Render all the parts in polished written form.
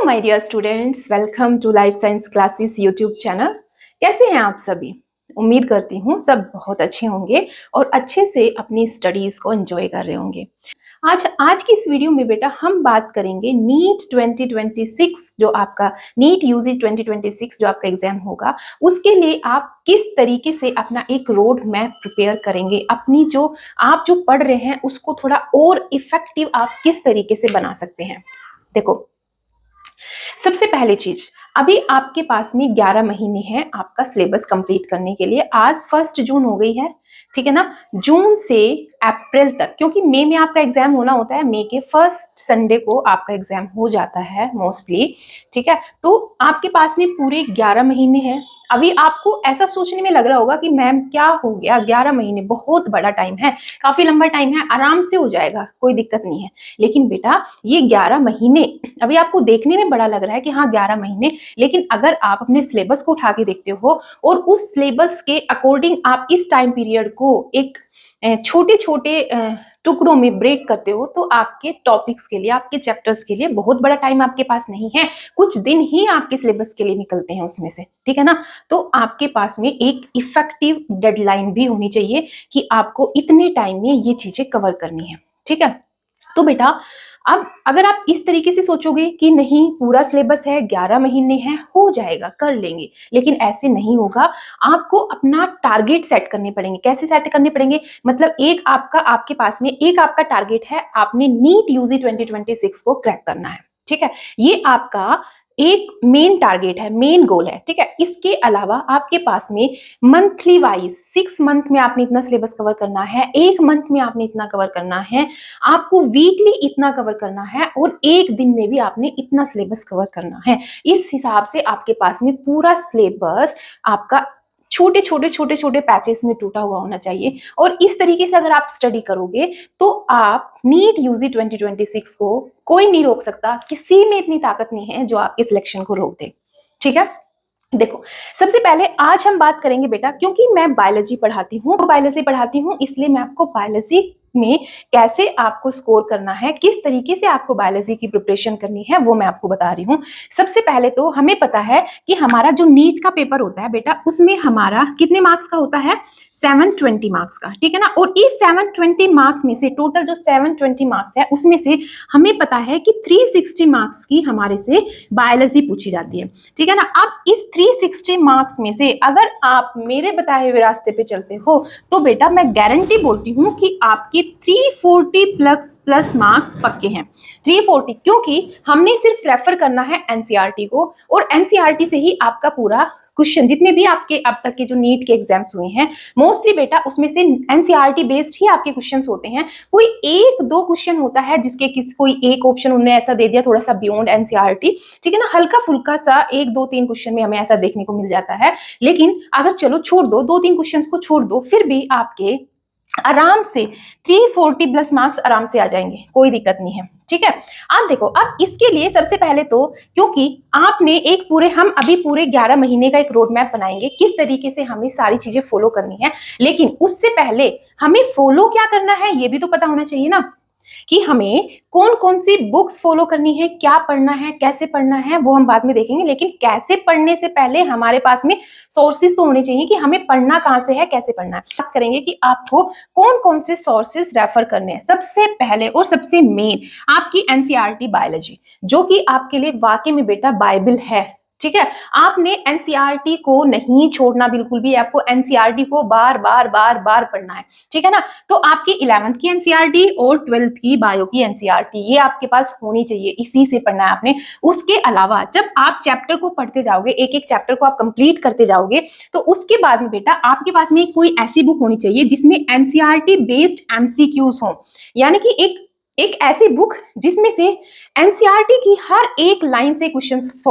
My dear students, welcome to life science classes YouTube channel. कैसे हैं आप सभी? उम्मीद करती हूँ सब बहुत अच्छे होंगे और अच्छे से अपनी स्टडीज को एंजॉय कर रहे होंगे। आज की इस वीडियो में बेटा हम बात करेंगे नीट 2026, जो आपका नीट यूजी 2026 जो आपका एग्जाम होगा, उसके लिए आप किस तरीके से अपना एक रोड मैप प्रिपेयर करेंगे। अपनी जो आप जो पढ़ रहे हैं उसको थोड़ा और इफेक्टिव आप किस तरीके से बना सकते हैं। देखो, सबसे पहली चीज, अभी आपके पास में 11 महीने हैं आपका सिलेबस कंप्लीट करने के लिए। आज 1 जून हो गई है, ठीक है ना। जून से अप्रैल तक, क्योंकि मई में आपका एग्जाम होना होता है, मई के फर्स्ट संडे को आपका एग्जाम हो जाता है मोस्टली, ठीक है। तो आपके पास में पूरे 11 महीने हैं। अभी आपको ऐसा सोचने में लग रहा होगा कि मैम क्या हो गया, 11 महीने बहुत बड़ा टाइम है, काफी लंबा टाइम है, आराम से हो जाएगा, कोई दिक्कत नहीं है। लेकिन बेटा ये 11 महीने अभी आपको देखने में बड़ा लग रहा है कि हाँ 11 महीने, लेकिन अगर आप अपने सिलेबस को उठा के देखते हो और उस सिलेबस के अकॉर्डिंग आप इस टाइम पीरियड को एक छोटे छोटे टुकड़ों में ब्रेक करते हो, तो आपके टॉपिक्स के लिए, आपके चैप्टर्स के लिए बहुत बड़ा टाइम आपके पास नहीं है। कुछ दिन ही आपके सिलेबस के लिए निकलते हैं उसमें से, ठीक है ना। तो आपके पास में एक इफेक्टिव डेडलाइन भी होनी चाहिए कि आपको इतने टाइम में ये चीजें कवर करनी है, ठीक है। तो बेटा अब अगर आप इस तरीके से सोचोगे कि नहीं पूरा सिलेबस है, 11 महीने हैं, हो जाएगा, कर लेंगे, लेकिन ऐसे नहीं होगा। आपको अपना टारगेट सेट करने पड़ेंगे। कैसे सेट करने पड़ेंगे? मतलब एक आपका, आपके पास में एक आपका टारगेट है, आपने नीट यूजी 2026 को क्रैक करना है, ठीक है। ये आपका एक मेन टारगेट है, मेन गोल है, ठीक है। इसके अलावा आपके पास में मंथली वाइज 6 मंथ में आपने इतना सिलेबस कवर करना है, 1 मंथ में आपने इतना कवर करना है, आपको वीकली इतना कवर करना है और 1 दिन में भी आपने इतना सिलेबस कवर करना है। इस हिसाब से आपके पास में पूरा सिलेबस आपका छोटे छोटे छोटे छोटे पैचेस में टूटा हुआ होना चाहिए। और इस तरीके से अगर आप स्टडी करोगे तो आप नीट यूजी 2026 को कोई नहीं रोक सकता, किसी में इतनी ताकत नहीं है जो आपके सिलेक्शन को रोक दे, ठीक है। देखो, सबसे पहले आज हम बात करेंगे बेटा, क्योंकि मैं बायोलॉजी पढ़ाती हूँ, इसलिए मैं आपको बायोलॉजी में कैसे आपको स्कोर करना है, किस तरीके से आपको बायोलॉजी की प्रिपरेशन करनी है, वो मैं आपको बता रही हूँ। सबसे पहले तो हमें पता है कि हमारा जो नीट का पेपर होता है बेटा, उसमें हमारा कितने मार्क्स का होता है? 720 मार्क्स का, ठीक है ना। और इस 720 मार्क्स में से, टोटल जो 720 मार्क्स है उसमें से हमें पता है कि 360 मार्क्स की हमारे से बायोलॉजी पूछी जाती है, ठीक है ना। अब इस 360 मार्क्स में से अगर आप मेरे बताए हुए रास्ते पे चलते हो तो बेटा मैं गारंटी बोलती हूँ कि आपके 340 प्लस प्लस मार्क्स पक्के हैं। 340, क्योंकि हमने सिर्फ रेफर करना है एनसीईआरटी को, और एनसीईआरटी से ही आपका पूरा क्वेश्चन, जितने भी आपके अब तक के जो नीट के एग्जाम्स हुए हैं मोस्टली बेटा उसमें से एनसीईआरटी बेस्ड ही आपके क्वेश्चंस होते हैं। कोई 1-2 क्वेश्चन होता है जिसके कोई एक ऑप्शन उन्होंने ऐसा दे दिया थोड़ा सा बियॉन्ड एनसीईआरटी, ठीक है ना, हल्का फुल्का सा 1-2-3 क्वेश्चन में हमें ऐसा देखने को मिल जाता है। लेकिन अगर चलो छोड़ दो, 2-3 क्वेश्चन को छोड़ दो, फिर भी आपके आराम से 340 प्लस मार्क्स आराम से आ जाएंगे, कोई दिक्कत नहीं है, ठीक है। आप देखो, अब इसके लिए सबसे पहले तो, क्योंकि आपने एक पूरे, हम अभी पूरे 11 महीने का एक रोड मैप बनाएंगे किस तरीके से हमें सारी चीजें फॉलो करनी है, लेकिन उससे पहले हमें फॉलो क्या करना है ये भी तो पता होना चाहिए ना, कि हमें कौन कौन सी बुक्स फॉलो करनी है, क्या पढ़ना है, कैसे पढ़ना है, वो हम बाद में देखेंगे। लेकिन कैसे पढ़ने से पहले हमारे पास में सोर्सेस तो होने चाहिए कि हमें पढ़ना कहां से है, कैसे पढ़ना है। बात करेंगे कि आपको कौन कौन से सोर्सेस रेफर करने हैं। सबसे पहले और सबसे मेन आपकी एनसीईआरटी बायोलॉजी, जो कि आपके लिए वाकई में बेटा बाइबल है, ठीक है। आपने एनसीईआरटी को नहीं छोड़ना बिल्कुल भी, आपको एनसीईआरटी को बार बार बार बार पढ़ना है, ठीक है ना। तो आपकी 11th की एनसीईआरटी और 12th की बायो की एनसीईआरटी ये आपके पास होनी चाहिए, इसी से पढ़ना है आपने। उसके अलावा जब आप चैप्टर को पढ़ते जाओगे, एक एक चैप्टर को आप कंप्लीट करते जाओगे, तो उसके बाद में बेटा आपके पास में कोई ऐसी बुक होनी चाहिए जिसमें एनसीईआरटी बेस्ड एमसीक्यूज हो, यानी कि एक ऐसी बुक जिसमें से एनसीईआरटी की हर एक लाइन से क्वेश्चंस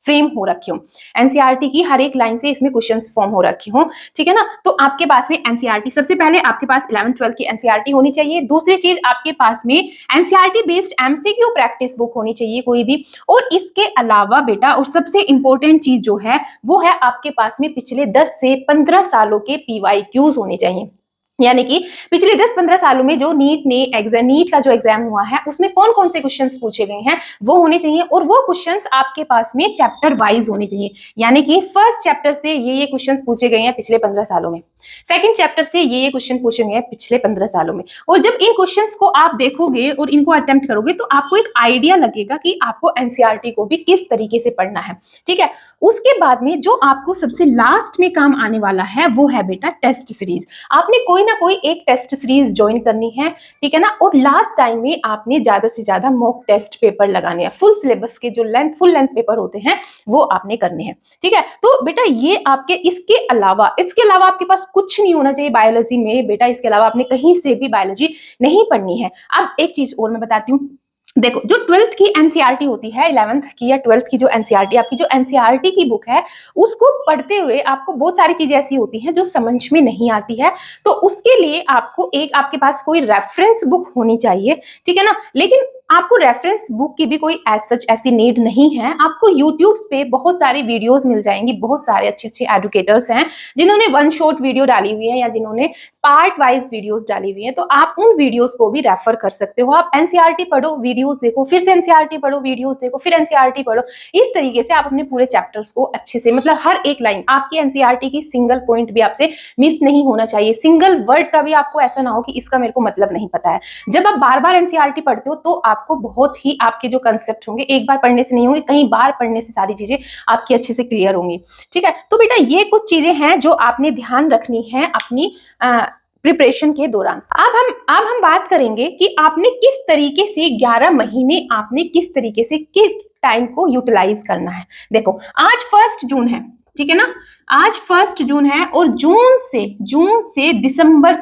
फ्रेम हो रखे हो, एनसीईआरटी की हर एक लाइन से इसमें क्वेश्चंस फॉर्म हो रखे हो, ठीक है ना। तो आपके पास में एनसीईआरटी, सबसे पहले आपके पास 11th-12th की एनसीईआरटी होनी चाहिए। दूसरी चीज आपके पास में NCERT based MCQ practice book होनी चाहिए कोई भी। और इसके अलावा बेटा, और सबसे इंपॉर्टेंट चीज जो है वो है आपके पास में पिछले 10 से 15 सालों के पीवाईक्यूज होने चाहिए। यानी कि पिछले 10-15 सालों में जो नीट का जो एग्जाम हुआ है उसमें कौन कौन से क्वेश्चंस पूछे गए हैं वो होने चाहिए, और वो क्वेश्चंस आपके पास में चैप्टर वाइज होने चाहिए। यानी कि फर्स्ट चैप्टर से ये क्वेश्चंस पूछे गए हैं पिछले 15 सालों में, सेकंड चैप्टर से ये क्वेश्चन पूछे गए हैं पिछले 15 सालों में। और जब इन क्वेश्चंस को आप देखोगे और इनको अटेम्प्ट करोगे तो आपको एक आइडिया लगेगा कि आपको एनसीईआरटी को भी किस तरीके से पढ़ना है। ठीक है, उसके बाद में जो आपको सबसे लास्ट में काम आने वाला है वो है बेटा टेस्ट सीरीज। आपने कोई ना कोई एक टेस्ट सीरीज ज्वाइन करनी है, ठीक है ना, और लास्ट टाइम में आपने ज्यादा से ज्यादा मॉक टेस्ट पेपर लगाने हैं। फुल सिलेबस के जो फुल लेंथ पेपर होते हैं वो आपने करने हैं। ठीक है, तो बेटा ये आपके इसके अलावा आपके पास कुछ नहीं होना चाहिए बायोलॉजी में। बेटा इसके अलावा आपने कहीं से भी बायोलॉजी नहीं पढ़नी है। अब एक चीज और मैं बताती हूँ, देखो जो 12th की एनसीईआरटी होती है, 11th की या 12th की जो एनसीईआरटी आपकी जो एनसीईआरटी की बुक है उसको पढ़ते हुए आपको बहुत सारी चीजें ऐसी होती हैं जो समझ में नहीं आती है। तो उसके लिए आपको एक आपके पास कोई रेफरेंस बुक होनी चाहिए, ठीक है ना। लेकिन आपको रेफरेंस बुक की भी कोई सच ऐसी नीड नहीं है। आपको यूट्यूब पे बहुत सारी वीडियोस मिल जाएंगी, बहुत सारे अच्छे अच्छे एडुकेटर्स हैं जिन्होंने वन शॉट वीडियो डाली हुई है या जिन्होंने पार्ट वाइज वीडियोस डाली हुई है, तो आप उन वीडियोस को भी रेफर कर सकते हो। आप एनसीईआरटी पढ़ो, वीडियोस देखो, फिर से एनसीईआरटी पढ़ो, वीडियोस देखो, फिर एनसीईआरटी पढ़ो। इस तरीके से आप अपने पूरे चैप्टर्स को अच्छे से, मतलब हर एक लाइन आपकी एनसीईआरटी की सिंगल पॉइंट भी आपसे मिस नहीं होना चाहिए, सिंगल वर्ड का भी आपको ऐसा ना हो कि इसका मेरे को मतलब नहीं पता है। जब आप बार बार एनसीईआरटी पढ़ते हो तो आपको बहुत ही आपके जो कंसेप्ट होंगे एक बार पढ़ने से नहीं होंगे, कई बार पढ़ने से सारी चीजें आपकी अच्छे से क्लियर होंगी। ठीक है, तो बेटा ये कुछ चीजें हैं जो आपने ध्यान रखनी है अपनी प्रिपरेशन के दौरान। अब हम बात करेंगे कि आपने किस तरीके से 11 महीने आपने किस तरीके से किस टाइम को यूटिलाइज करना है। देखो आज 1 जून है, ठीक है ना, आज 1 जून है, और जून से दिसंबर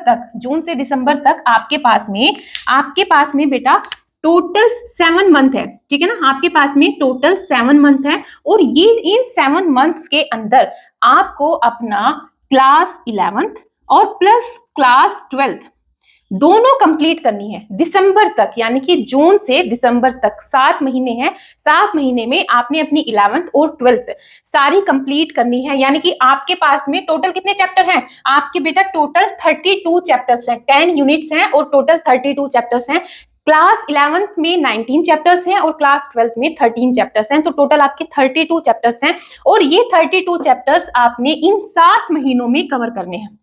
तक आपके पास में बेटा टोटल 7 मंथ है, ठीक है ना, आपके पास में टोटल 7 मंथ है। और ये इन 7 मंथ्स के अंदर आपको अपना क्लास 11th और प्लस क्लास 12th दोनों कंप्लीट करनी है दिसंबर तक। यानी कि जून से दिसंबर तक 7 महीने हैं, 7 महीने में आपने अपनी 11th और 12th सारी कंप्लीट करनी है। यानी कि आपके पास में टोटल कितने चैप्टर हैं, आपके बेटा टोटल 32 चैप्टर्स हैं, 10 यूनिट्स हैं और टोटल 32 चैप्टर्स हैं। क्लास 11th में 19 चैप्टर्स हैं और क्लास 12th में 13 चैप्टर्स हैं, तो टोटल आपके 32 चैप्टर्स हैं। और ये 32 चैप्टर्स आपने इन 7 महीनों में कवर करने हैं।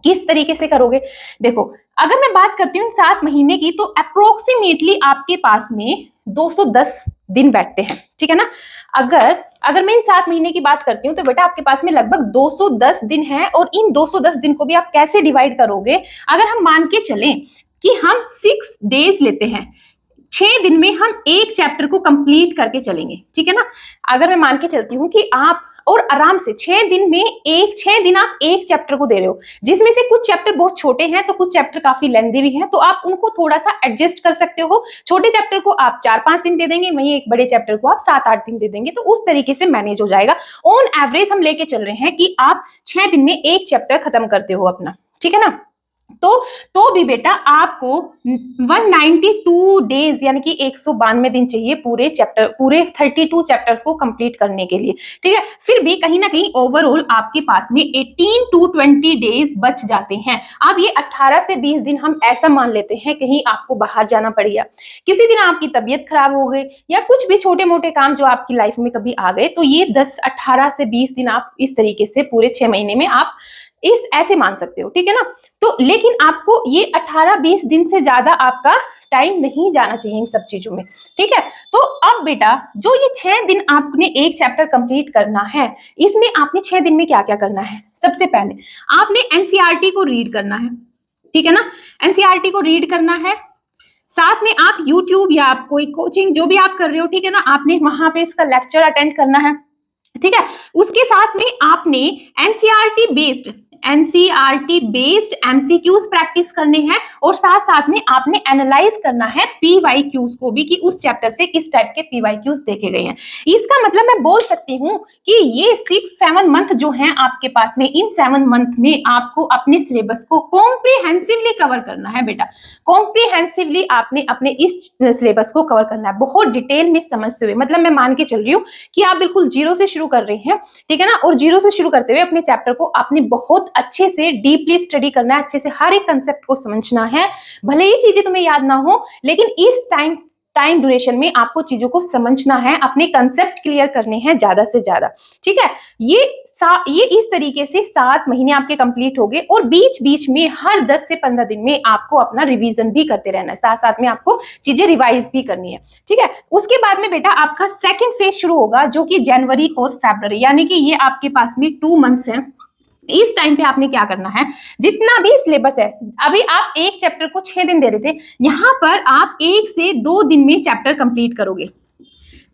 किस तरीके से करोगे, देखो अगर मैं बात करती हूँ 7 महीने की, तो अप्रोक्सीमेटली आपके पास में 210 दिन बैठते हैं, ठीक है ना। अगर मैं इन 7 महीने की बात करती हूँ तो बेटा आपके पास में लगभग 210 दिन है। और इन 210 दिन को भी आप कैसे डिवाइड करोगे, अगर हम मान के चलें कि हम 6 डेज लेते हैं, 6 दिन में हम एक चैप्टर को कंप्लीट करके चलेंगे, ठीक है ना। अगर मैं मान के चलती हूँ कि आप और आराम से 6 दिन आप एक चैप्टर को दे रहे हो, जिसमें से कुछ चैप्टर बहुत छोटे हैं तो कुछ चैप्टर काफी लेंथी भी हैं, तो आप उनको थोड़ा सा एडजस्ट कर सकते हो। छोटे चैप्टर को आप 4-5 दिन दे देंगे, वहीं एक बड़े चैप्टर को आप 7-8 दिन दे देंगे, तो उस तरीके से मैनेज हो जाएगा। ऑन एवरेज हम लेके चल रहे हैं कि आप 6 दिन में एक चैप्टर खत्म करते हो अपना, ठीक है ना। तो भी बेटा आपको 192 डेज यानी कि 192 दिन चाहिए पूरे 32 चैप्टर्स को कंप्लीट करने के लिए, ठीक है। फिर भी कहीं ना कहीं ओवरऑल आपके पास में 18 to 20 डेज बच जाते हैं। अब ये 18 से 20 दिन हम ऐसा मान लेते हैं कहीं आपको बाहर जाना पड़ गया, किसी दिन आपकी तबीयत खराब हो गई, या कुछ भी छोटे मोटे काम जो आपकी लाइफ में कभी आ गए, तो ये 18 से 20 दिन आप इस तरीके से पूरे 6 महीने में आप ऐसे मान सकते हो, ठीक है ना। तो लेकिन आपको ये 18-20 दिन से ज्यादा आपका टाइम नहीं जाना चाहिए इन सब चीजों में, ठीक है। तो अब बेटा जो ये 6 दिन आपने एक चैप्टर कंप्लीट करना है, इसमें आपने 6 दिन में क्या क्या करना है। सबसे पहले आपने एनसीईआरटी को रीड करना है, ठीक है ना, एनसीईआरटी को रीड करना है। साथ में आप यूट्यूब या आप कोई कोचिंग जो भी आप कर रहे हो, ठीक है ना, आपने वहां पे इसका लेक्चर अटेंड करना है, ठीक है। उसके साथ में आपने एनसीईआरटी बेस्ड एमसीक्यूज प्रैक्टिस करने हैं, और साथ साथ में आपने एनालाइज करना है पीवाईक्यूज को भी कि उस चैप्टर से किस टाइप के पीवाईक्यूज देखे गए हैं। इसका मतलब मैं बोल सकती हूँ कि ये 6-7 मंथ जो हैं आपके पास में, इन 7 मंथ में आपको अपने सिलेबस को कॉम्प्रिहेंसिवली कवर करना है बेटा। कॉम्प्रिहेंसिवली आपने अपने इस सिलेबस को कवर करना है, बहुत डिटेल में समझते हुए। मतलब मैं मान के चल रही हूँ कि आप बिल्कुल जीरो से शुरू कर रहे हैं, ठीक है ना, और जीरो से शुरू करते हुए अपने चैप्टर को आपने बहुत अच्छे से डीपली स्टडी करना है, अच्छे से हर एक कंसेप्ट को समझना है। भले ही चीजें तुम्हें याद ना हो, लेकिन इस टाइम ड्यूरेशन में आपको चीजों को समझना है, अपने कंसेप्ट क्लियर करने हैं ज्यादा से ज्यादा। ठीक है, ये इस तरीके से 7 महीने आपके कंप्लीट हो गए, और बीच बीच में हर 10 से 15 दिन में आपको अपना रिवीजन भी करते रहना है, साथ साथ में आपको चीजें रिवाइज भी करनी है। ठीक है, उसके बाद में बेटा आपका सेकंड फेज शुरू होगा, जो कि जनवरी और फरवरी, यानी कि ये आपके पास में 2 मंथ्स हैं। इस टाइम पे आपने क्या करना है, जितना भी सिलेबस है, अभी आप एक चैप्टर को 6 दिन दे रहे थे, यहां पर आप 1 से 2 दिन में चैप्टर कंप्लीट करोगे।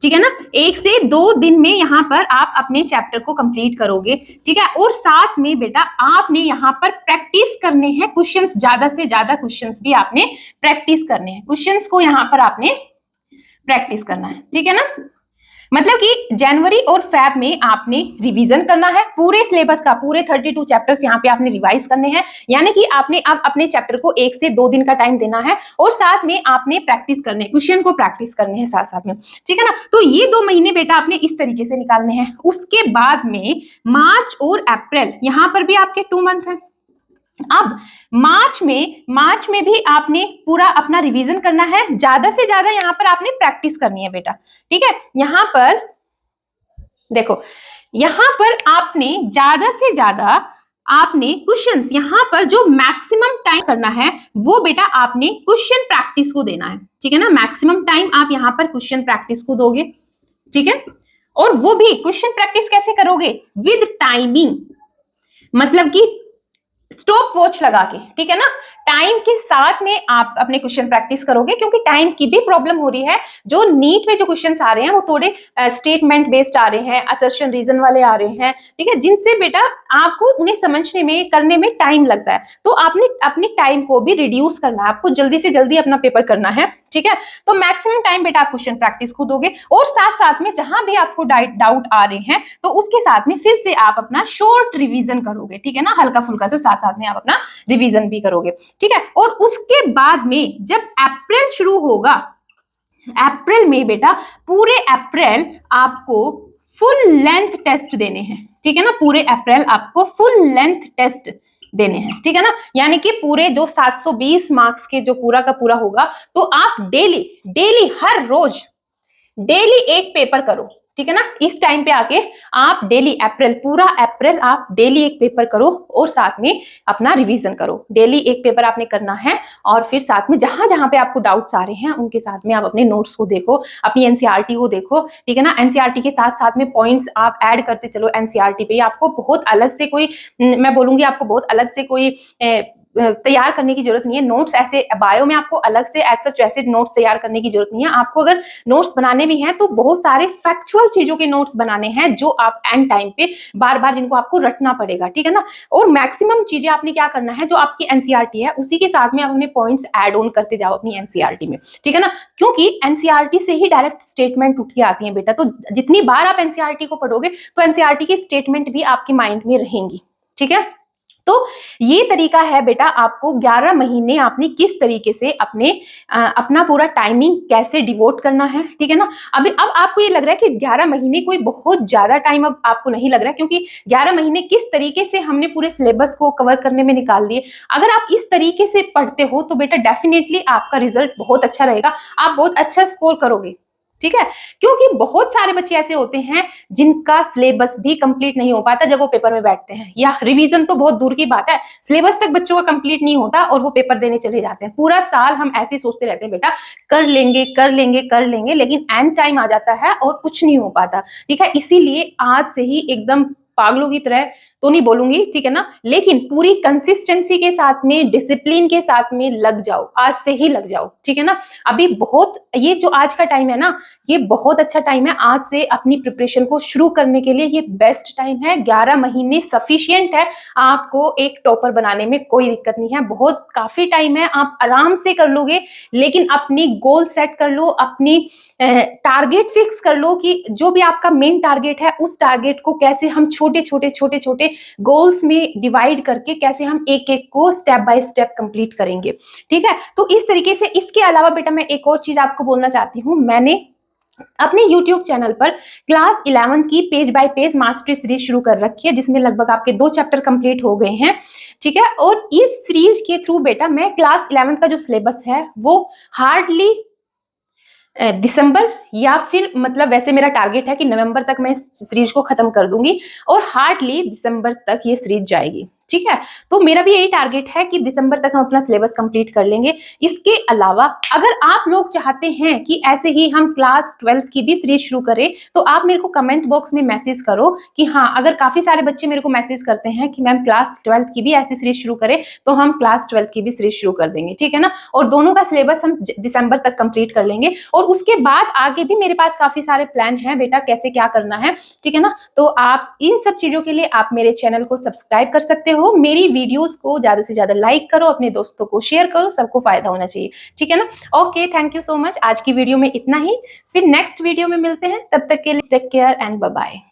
ठीक है ना, 1 से 2 दिन में यहाँ पर आप अपने चैप्टर को कंप्लीट करोगे। ठीक है, और साथ में बेटा आपने यहाँ पर प्रैक्टिस करने हैं क्वेश्चंस, ज्यादा से ज्यादा क्वेश्चंस भी आपने प्रैक्टिस करने हैं, क्वेश्चंस को यहाँ पर आपने प्रैक्टिस करना है। ठीक है ना, मतलब कि जनवरी और फेब में आपने रिवीजन करना है पूरे सिलेबस का, पूरे 32 चैप्टर्स यहाँ पे आपने रिवाइज करने हैं, यानी कि आपने अब अपने चैप्टर को 1 से 2 दिन का टाइम देना है, और साथ में आपने प्रैक्टिस करने, क्वेश्चन को प्रैक्टिस करने हैं साथ साथ में। ठीक है ना, तो ये 2 महीने बेटा आपने इस तरीके से निकालने हैं। उसके बाद में मार्च और अप्रैल, यहाँ पर भी आपके 2 मंथ है। अब मार्च में भी आपने पूरा अपना रिवीजन करना है, ज्यादा से ज्यादा यहाँ पर आपने प्रैक्टिस करनी है बेटा। ठीक है, यहाँ पर देखो, यहाँ पर आपने ज्यादा से ज्यादा आपने क्वेश्चंस, यहाँ पर जो मैक्सिमम टाइम करना है वो बेटा आपने क्वेश्चन प्रैक्टिस को देना है। ठीक है ना, मैक्सिमम टाइम आप यहाँ पर क्वेश्चन प्रैक्टिस को दोगे। ठीक है, और वो भी क्वेश्चन प्रैक्टिस कैसे करोगे, विद टाइमिंग, मतलब कि स्टॉप वॉच लगा के। ठीक है ना, टाइम के साथ में आप अपने क्वेश्चन प्रैक्टिस करोगे, क्योंकि टाइम की भी प्रॉब्लम हो रही है। जो नीट में जो क्वेश्चंस आ रहे हैं वो थोड़े स्टेटमेंट बेस्ड आ रहे हैं, असर्शन रीजन वाले आ रहे हैं। ठीक है, जिनसे बेटा आपको उन्हें समझने में, करने में टाइम लगता है, तो आपने अपने टाइम को भी रिड्यूस करना है, आपको जल्दी से जल्दी अपना पेपर करना है। ठीक है, तो मैक्सिमम टाइम बेटा आप क्वेश्चन प्रैक्टिस को दोगे, और साथ साथ में जहां भी आपको डाउट आ रहे हैं तो उसके साथ में फिर से आप अपना शॉर्ट रिवीजन करोगे। ठीक है ना, हल्का फुल्का से साथ साथ में आप अपना रिवीजन भी करोगे। ठीक है, और उसके बाद में जब अप्रैल शुरू होगा, अप्रैल में बेटा पूरे अप्रैल आपको फुल लेंथ टेस्ट देने हैं। ठीक है ना, पूरे अप्रैल आपको फुल लेंथ टेस्ट देने हैं। ठीक है ना, यानी कि पूरे जो 720 मार्क्स के जो पूरा का पूरा होगा, तो आप डेली हर रोज डेली एक पेपर करो। ठीक है ना, इस टाइम पे आके आप डेली पूरा अप्रैल आप डेली एक पेपर करो, और साथ में अपना रिवीजन करो। डेली एक पेपर आपने करना है, और फिर साथ में जहां जहां पे आपको डाउट्स आ रहे हैं उनके साथ में आप अपने नोट्स को देखो, अपनी एनसीईआरटी को देखो। ठीक है ना, एनसीईआरटी के साथ साथ में पॉइंट्स आप ऐड करते चलो एनसीईआरटी पे। आपको बहुत अलग से कोई, मैं बोलूंगी आपको बहुत अलग से कोई तैयार करने की जरूरत नहीं है। नोट्स ऐसे बायो में आपको अलग से ऐसे नोट्स तैयार करने की जरूरत नहीं है। आपको अगर नोट्स बनाने भी हैं तो बहुत सारे फैक्चुअल चीजों के नोट्स बनाने हैं, जो आप एंड टाइम पे बार बार जिनको आपको रटना पड़ेगा। ठीक है ना, और मैक्सिमम चीजें आपने क्या करना है, जो आपकी एनसीईआरटी है उसी के साथ में आप अपने पॉइंट्स ऐड ऑन करते जाओ अपनी एनसीईआरटी में। ठीक है ना, क्योंकि एनसीईआरटी से ही डायरेक्ट स्टेटमेंट उठ के आती है बेटा, तो जितनी बार आप एनसीईआरटी को पढ़ोगे तो एनसीईआरटी की स्टेटमेंट भी आपके माइंड में रहेंगी। ठीक है, तो ये तरीका है बेटा, आपको 11 महीने आपने किस तरीके से अपना पूरा टाइमिंग कैसे डिवोट करना है। ठीक है ना, अब आपको ये लग रहा है कि 11 महीने कोई बहुत ज्यादा टाइम अब आपको नहीं लग रहा है, क्योंकि 11 महीने किस तरीके से हमने पूरे सिलेबस को कवर करने में निकाल दिए। अगर आप इस तरीके से पढ़ते हो तो बेटा डेफिनेटली आपका रिजल्ट बहुत अच्छा रहेगा, आप बहुत अच्छा स्कोर करोगे। ठीक है, क्योंकि बहुत सारे बच्चे ऐसे होते हैं जिनका सिलेबस भी कंप्लीट नहीं हो पाता जब वो पेपर में बैठते हैं, या रिवीजन तो बहुत दूर की बात है, सिलेबस तक बच्चों का कंप्लीट नहीं होता और वो पेपर देने चले जाते हैं। पूरा साल हम ऐसे ही सोचते रहते हैं बेटा कर लेंगे कर लेंगे कर लेंगे, लेकिन एंड टाइम आ जाता है और कुछ नहीं हो पाता। ठीक है, इसीलिए आज से ही एकदम पागलों की तरह तो नहीं बोलूंगी, ठीक है ना, लेकिन पूरी कंसिस्टेंसी के साथ में, डिसिप्लिन के साथ में लग जाओ, आज से ही लग जाओ। ठीक है ना, अभी बहुत, ये जो आज का टाइम है ना, ये बहुत अच्छा टाइम है आज से अपनी प्रिपरेशन को शुरू करने के लिए। ये बेस्ट टाइम है, 11 महीने सफिशिएंट है आपको एक टॉपर बनाने में, कोई दिक्कत नहीं है, बहुत काफी टाइम है, आप आराम से कर लोगे। लेकिन अपनी गोल सेट कर लो, अपनी टारगेट फिक्स कर लो कि जो भी आपका मेन टारगेट है उस टारगेट को कैसे हम छोटे छोटे गोल्स में डिवाइड करके कैसे हम एक एक को स्टेप बाय स्टेप कंप्लीट करेंगे। ठीक है, तो इस तरीके से। इसके अलावा बेटा मैं एक और चीज आपको बोलना चाहती हूँ, मैंने अपने YouTube चैनल पर क्लास 11 की page bye page mastery series शुरू कर रखी है, जिसमें लगभग आपके 2 चैप्टर कंप्लीट हो गए हैं, ठीक है। और इस सीरीज के थ्रू बेटा मैं क्लास 11 का जो सिलेबस है वो हार्डली दिसंबर या फिर मतलब वैसे मेरा टारगेट है कि नवंबर तक मैं इस सीरीज को खत्म कर दूंगी और हार्डली दिसंबर तक ये सीरीज जाएगी, ठीक है। तो मेरा भी यही टारगेट है कि दिसंबर तक हम अपना सिलेबस कंप्लीट कर लेंगे। इसके अलावा अगर आप लोग चाहते हैं कि ऐसे ही हम क्लास 12 की भी सीरीज शुरू करें, तो आप मेरे को कमेंट बॉक्स में मैसेज करो कि हाँ, अगर काफी सारे बच्चे मेरे को मैसेज करते हैं कि मैम क्लास 12 की भी ऐसी सीरीज शुरू करें, तो हम क्लास 12 की भी सीरीज शुरू कर देंगे, ठीक है ना। और दोनों का सिलेबस हम दिसंबर तक कंप्लीट कर लेंगे और उसके बाद आगे भी मेरे पास काफी सारे प्लान हैं बेटा, कैसे क्या करना है, ठीक है ना। तो आप इन सब चीजों के लिए आप मेरे चैनल को सब्सक्राइब कर सकते हो, मेरी वीडियोस को ज्यादा से ज्यादा लाइक करो, अपने दोस्तों को शेयर करो, सबको फायदा होना चाहिए, ठीक है ना। Okay, thank you so much. आज की वीडियो में इतना ही, फिर नेक्स्ट वीडियो में मिलते हैं, तब तक के लिए take care and bye bye.